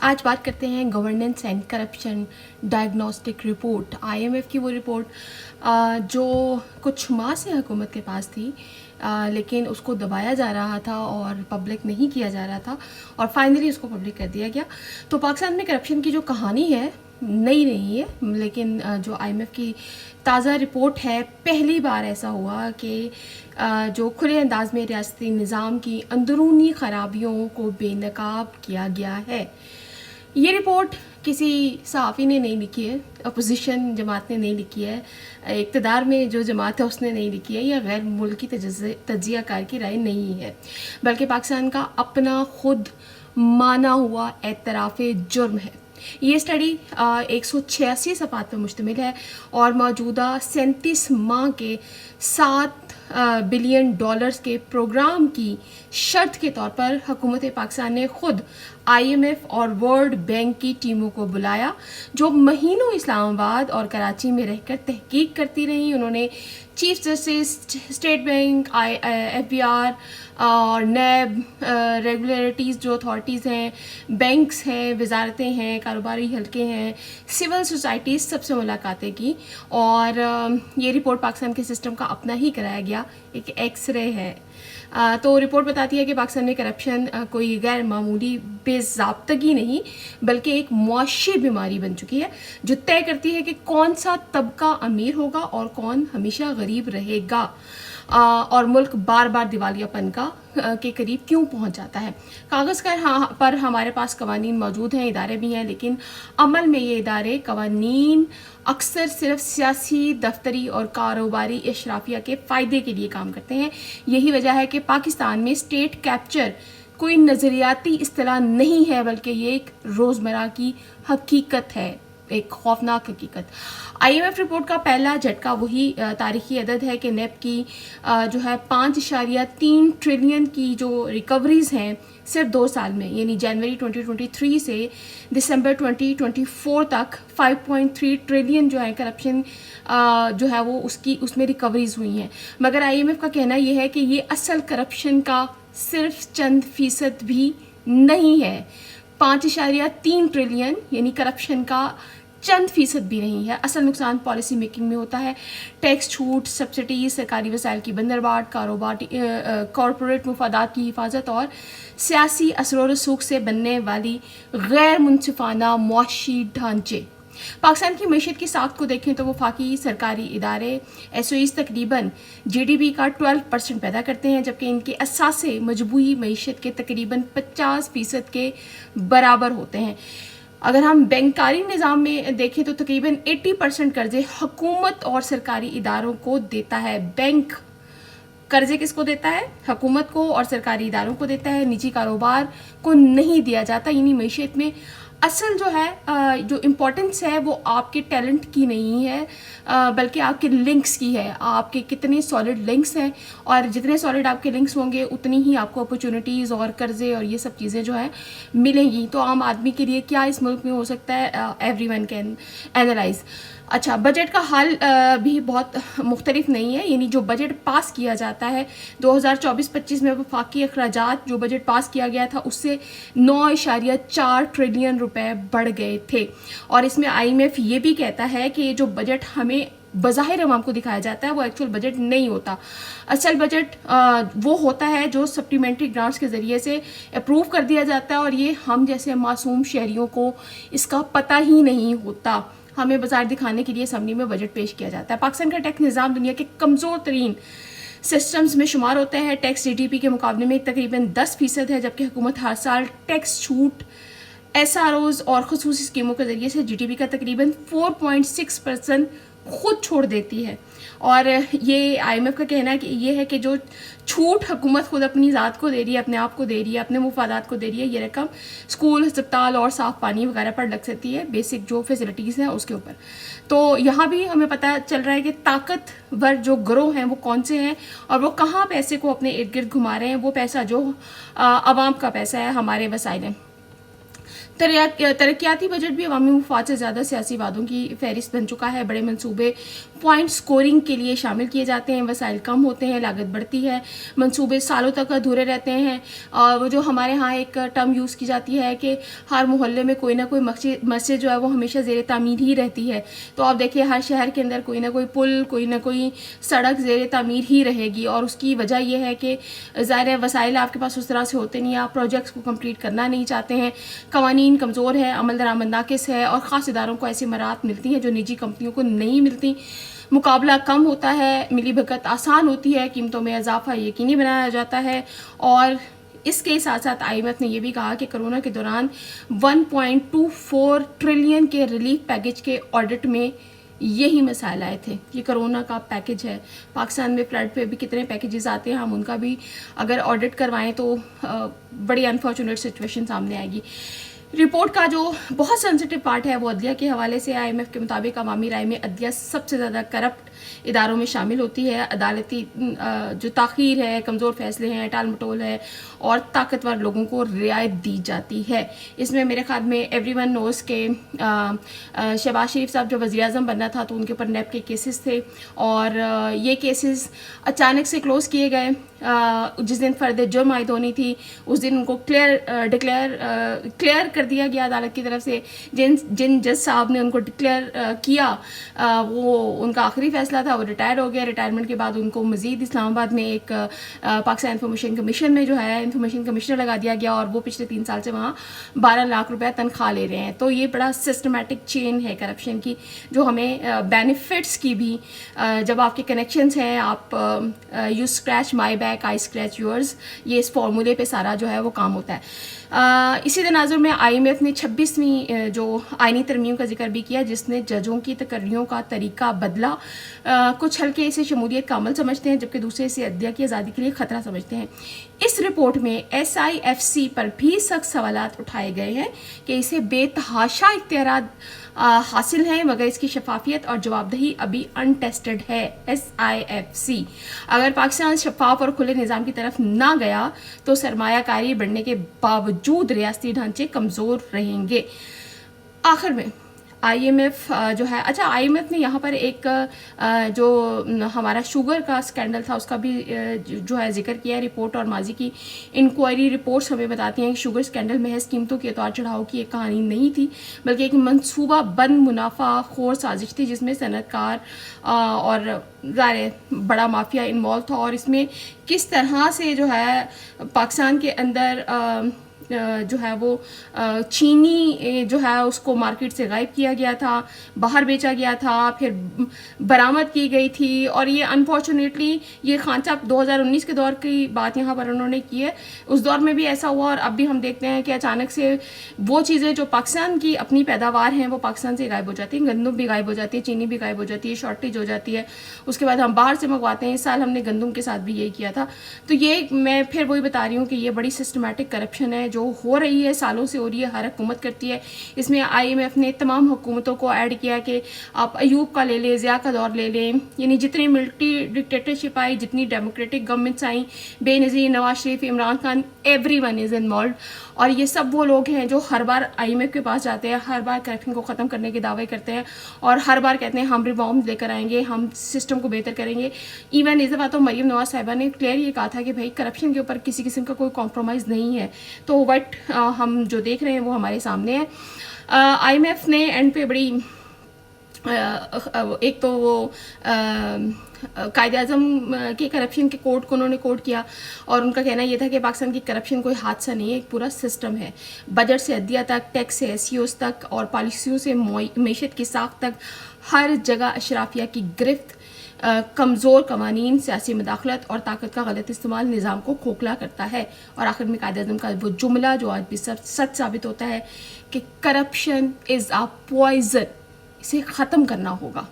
आज बात करते हैं governance and corruption diagnostic report. IMF की वो रिपोर्ट जो कुछ माह से हुकूमत के पास थी, लेकिन उसको दबाया जा रहा था और पब्लिक नहीं किया जा रहा था, और फाइनली उसको पब्लिक कर दिया गया। तो पाकिस्तान में करप्शन की जो कहानी है नई नहीं है, लेकिन जो आईएमएफ की ताज़ा रिपोर्ट है, पहली बार ऐसा हुआ कि जो खुले अंदाज में रियासती निज़ाम की अंदरूनी खराबियों को बेनकाब किया गया है। ये रिपोर्ट किसी सहाफ़ी ने नहीं लिखी है, अपोजिशन जमात ने नहीं लिखी है, इक़्तिदार में जो जमात है उसने नहीं लिखी है, या गैर मुल्की तज्ज़िया कार की राय नहीं है, बल्कि पाकिस्तान का अपना खुद माना हुआ एतराफ़ जुर्म है। ये स्टडी 186 सफ़हात पर मुश्तमिल है और मौजूदा 37 माह के $7 बिलियन के प्रोग्राम की शर्त के तौर पर हुकूमत पाकिस्तान ने खुद आईएमएफ और वर्ल्ड बैंक की टीमों को बुलाया, जो महीनों इस्लामाबाद और कराची में रहकर तहकीक करती रहीं। उन्होंने chief justice, state bank, FBR और नैब, रेगुलेटरीज जो अथॉरिटीज़ हैं, बैंक्स हैं, वजारतें हैं, कारोबारी हल्के हैं, सिविल सोसाइटीज़, सबसे मुलाकातें की। और ये रिपोर्ट पाकिस्तान के सिस्टम का अपना ही कराया गया एक एक्सरे है। तो रिपोर्ट बताती है कि पाकिस्तान में करप्शन कोई गैर मामूली बेज़ाब्तगी नहीं, बल्कि एक मुआशी बीमारी बन चुकी है, जो तय करती है कि कौन सा तबका अमीर होगा और कौन हमेशा गरीब रहेगा, और मुल्क बार बार दिवालियापन के करीब क्यों पहुंच जाता है। कागज़ पर हमारे पास कवानीन मौजूद हैं, इदारे भी हैं, लेकिन अमल में ये इदारे कवानीन अक्सर सिर्फ सियासी, दफ्तरी और कारोबारी इशराफिया के फ़ायदे के लिए काम करते हैं। यही वजह है कि पाकिस्तान में स्टेट कैप्चर कोई नज़रियाती इस्तिलाह नहीं है, बल्कि ये एक रोज़मर्रा की हकीकत है, एक खौफनाक हकीकत। आईएमएफ रिपोर्ट का पहला झटका वही तारीखी अदद है कि नेप की जो है 5.3 ट्रिलियन की जो रिकवरीज हैं सिर्फ 2 साल में, यानी जनवरी 2023 से दिसंबर 2024 तक 5.3 ट्रिलियन जो है करप्शन जो है वो उसमें रिकवरीज हुई हैं। मगर आईएमएफ का कहना यह है कि ये असल करप्शन का सिर्फ चंद फीसद भी नहीं है। 5.3 ट्रिलियन यानी करप्शन का चंद फीसद भी नहीं है। असल नुकसान पॉलिसी मेकिंग में होता है। टैक्स छूट, सब्सिडी, सरकारी वसाइल की बंदरबाट, कॉरपोरेट मुफादात की हिफाजत और सियासी असर रसूख से बनने वाली गैर मुनसिफाना मुआशी ढांचे। पाकिस्तान की मईशत की साख्त को देखें तो वफाकी सरकारी इदारे एसओईज तकरीबन जीडीपी का 12% पैदा करते हैं, जबकि इनके असासे मजबूरी मईशत के तकरीबन 50% के बराबर होते हैं। अगर हम बैंकारी निज़ाम में देखें तो तकरीबन 80% कर्जे हुकूमत और सरकारी इदारों को देता है। बैंक कर्जे किसको देता है? हुकूमत को और सरकारी इदारों को देता है, निजी कारोबार को नहीं दिया जाता। यानी मईशत में असल जो है जो इम्पोर्टेंस है वो आपके टैलेंट की नहीं है, बल्कि आपके लिंक्स की है। आपके कितने सॉलिड लिंक्स हैं, और जितने सॉलिड आपके लिंक्स होंगे उतनी ही आपको अपॉर्चुनिटीज़ और कर्जे और ये सब चीज़ें जो है मिलेंगी। तो आम आदमी के लिए क्या इस मुल्क में हो सकता है, एवरीवन कैन एनालाइज। अच्छा, बजट का हाल भी बहुत मुख्तलिफ नहीं है। यानी जो बजट पास किया जाता है 2024-25 में वफाकी अखराजात जो बजट पास किया गया था उससे 9.4 ट्रिलियन रुपए बढ़ गए थे। और इसमें आईएमएफ ये भी कहता है कि ये जो बजट हमें बज़ाहिर अवाम को दिखाया जाता है वो एक्चुअल बजट नहीं होता। असल बजट वो होता है जो सप्लीमेंट्री ग्रांट्स के ज़रिए से अप्रूव कर दिया जाता है, और ये हम जैसे मासूम शहरियों को इसका पता ही नहीं होता। हमें बाजार दिखाने के लिए असम्बली में बजट पेश किया जाता है। पाकिस्तान का टैक्स निज़ाम दुनिया के कमज़ोर तरीन सिस्टम्स में शुमार होते हैं। टैक्स जीडीपी के मुकाबले में तकरीबन 10% है, जबकि हुकूमत हर साल टैक्स छूट, एसआरओज और खसूसी स्कीमों के ज़रिए से जीडीपी का तकरीबन 4.6% खुद छोड़ देती है। और ये आईएमएफ का कहना है कि ये है कि जो छूट हुकूमत खुद अपनी ज़ात को दे रही है, अपने आप को दे रही है, अपने मुफादात को दे रही है, ये रकम स्कूल, अस्पताल और साफ़ पानी वगैरह पर लग सकती है, बेसिक जो फैसिलिटीज़ हैं उसके ऊपर। तो यहाँ भी हमें पता चल रहा है कि ताकतवर जो ग्रोह हैं वो कौन से हैं और वो कहाँ पैसे को अपने इर्द गिर्द घुमा रहे हैं। वो पैसा जो आवाम का पैसा है, हमारे वसाइल हैं। तरक्याती बजट भी अवामी मुफाद से ज़्यादा सियासी वादों की फहरिस्त बन चुका है। बड़े मंसूबे पॉइंट स्कोरिंग के लिए शामिल किए जाते हैं, वसाइल कम होते हैं, लागत बढ़ती है, मंसूबे सालों तक अधूरे रहते हैं। वो जो हमारे यहाँ एक टर्म यूज़ की जाती है कि हर मोहल्ले में कोई ना कोई मस्जिद जो है वो हमेशा ज़ेर तामीर ही रहती है। तो आप देखिए हर शहर के अंदर कोई ना कोई पुल, कोई ना कोई सड़क ज़ेर तामीर ही रहेगी, और उसकी वजह यह है कि ज़ाहिर वसाइल आपके पास उस तरह से होते नहीं, आप प्रोजेक्ट्स को कंप्लीट करना नहीं चाहते हैं, कवानीन कमज़ोर है, अमल दरामद नाकिस है, और ख़ास इदारों को ऐसी मराहत मिलती हैं जो निजी कंपनियों को नहीं मिलती। मुकाबला कम होता है, मिली भगत आसान होती है, कीमतों में इजाफा यकीनी बनाया जाता है। और इसके साथ साथ IMF ने यह भी कहा कि कोरोना के दौरान 1.24 ट्रिलियन के रिलीफ पैकेज के ऑडिट में यही मसाइल आए थे। ये कोरोना का पैकेज है। पाकिस्तान में फ्लड पे भी कितने पैकेजेस आते हैं, हम उनका भी अगर ऑडिट करवाएं तो बड़ी अनफॉर्चुनेट सिचुएशन सामने आएगी। रिपोर्ट का जो बहुत सेंसिटिव पार्ट है वो अदलिया के हवाले से। IMF के मुताबिक अवामी राय में अदलिया सबसे ज़्यादा करप्ट इदारों में शामिल होती है। अदालती जो ताख़ीर है, कमज़ोर फैसले हैं, टाल मटोल है, और ताकतवर लोगों को रियायत दी जाती है। इसमें मेरे ख्याल में एवरीवन नोज़ के शहबाज शरीफ साहब जब वज़ीर आज़म बनना था तो उनके ऊपर नैब के केसेस थे, और ये केसेस अचानक से क्लोज़ किए गए। जिस दिन फ़र्द जुर्म आयद होनी थी उस दिन उनको क्लियर कर दिया गया अदालत की तरफ से। जिन जज साहब ने उनको डिक्लेयर किया वो उनका आखिरी फैसला था, वो रिटायर हो गया। रिटायरमेंट के बाद उनको मज़ीद इस्लामाबाद में एक पाकिस्तान इंफॉर्मेशन कमीशन में जो है इंफॉर्मेशन कमिश्नर लगा दिया गया, और वो पिछले 3 साल से वहाँ 12 लाख रुपया तनख्वाह ले रहे हैं। तो ये बड़ा सिस्टमेटिक चेन है करप्शन की, जो हमें बेनिफिट्स की भी, जब आपके कनेक्शंस हैं, आप you scratch my back I scratch yours, ये इस फॉर्मूले पे सारा जो है वो काम होता है। इसी तनाजुर में IMF ने 26वीं जो आइनी तरमीम का जिक्र भी किया, जिसने जजों की तकर्रियों का तरीका बदला। कुछ हल्के इसे शमूलियत का अमल समझते हैं, जबकि दूसरे इसे अदलिया की आज़ादी के लिए ख़तरा समझते हैं। इस रिपोर्ट में SIFC पर भी सख्त सवालात उठाए गए हैं कि इसे बेतहाशा इख्तियारात हासिल हैं, मगर इसकी शफाफियत और जवाबदही अभी अनटेस्टेड है। SIFC अगर पाकिस्तान शफाफ और खुले निज़ाम की तरफ ना गया तो सरमायाकारी बढ़ने के बावजूद रियासती ढांचे कमज़ोर रहेंगे। आखिर में IMF जो है, अच्छा IMF ने यहाँ पर एक जो हमारा शुगर का स्कैंडल था उसका भी जो है जिक्र किया है। रिपोर्ट और माजी की इंक्वायरी रिपोर्ट्स हमें बताती हैं कि शुगर स्कैंडल महज कीमतों के उतार चढ़ाव की एक कहानी नहीं थी, बल्कि एक मंसूबा बंद मुनाफा खोर साजिश थी, जिसमें सनतकार और ज़ाहिर बड़ा माफिया इन्वॉल्व था। और इसमें किस तरह से जो है पाकिस्तान के अंदर जो है वो चीनी जो है उसको मार्केट से गायब किया गया था, बाहर बेचा गया था, फिर बरामद की गई थी। और ये अनफॉर्चुनेटली ये खान साहब 2019 के दौर की बात यहाँ पर उन्होंने की है, उस दौर में भी ऐसा हुआ। और अब भी हम देखते हैं कि अचानक से वो चीज़ें जो पाकिस्तान की अपनी पैदावार हैं वो पाकिस्तान से गायब हो जाती हैं। गंदम भी गायब हो जाती है, चीनी भी गायब हो जाती है, शॉर्टेज हो जाती है, उसके बाद हम बाहर से मंगवाते हैं। इस साल हमने गंदम के साथ भी यही किया था। तो ये मैं फिर वही बता रही हूँ कि ये बड़ी सिस्टमेटिक करप्शन है जो हो रही है, सालों से हो रही है, हर हुकूमत करती है। इसमें IMF ने तमाम हुकूमतों को ऐड किया कि आप अयूब का ले लें, ज़िया का दौर ले लें, यानी जितनी मिलिट्री डिक्टेटरशिप आई, जितनी democratic governments I, Benazir, Nawaz Sharif, Imran Khan, everyone is involve. और ये सब वो लोग हैं जो हर बार IMF के पास जाते हैं, हर बार करप्शन को ख़त्म करने के दावे करते हैं, और हर बार कहते हैं हम रिफॉर्म लेकर आएंगे, हम सिस्टम को बेहतर करेंगे। इवन इस दफ़ा तो मरीम नवाज साहिबा ने क्लियर ये कहा था कि भाई करप्शन के ऊपर किसी किस्म का कोई कॉम्प्रोमाइज़ नहीं है। तो बट हम जो देख रहे हैं वो हमारे सामने है। IMF ने एंड पे बड़ी एक तो वो कायदे आज़म के करप्शन के कोड को उन्होंने कोड किया, और उनका कहना यह था कि पाकिस्तान की करप्शन कोई हादसा नहीं है, एक पूरा सिस्टम है। बजट से अदलिया तक, टैक्स से SEOs तक, और पॉलिसियों से मैशत की साख तक, हर जगह अशराफिया की गिरफ्त, कमज़ोर कवानीन, सियासी मदाखलत और ताकत का गलत इस्तेमाल निज़ाम को खोखला करता है। और आखिर में कायदे आज़म का वो जुमला जो आज भी सच साबित होता है कि करप्शन इज़ अ पॉइज़न, इसे ख़त्म करना होगा।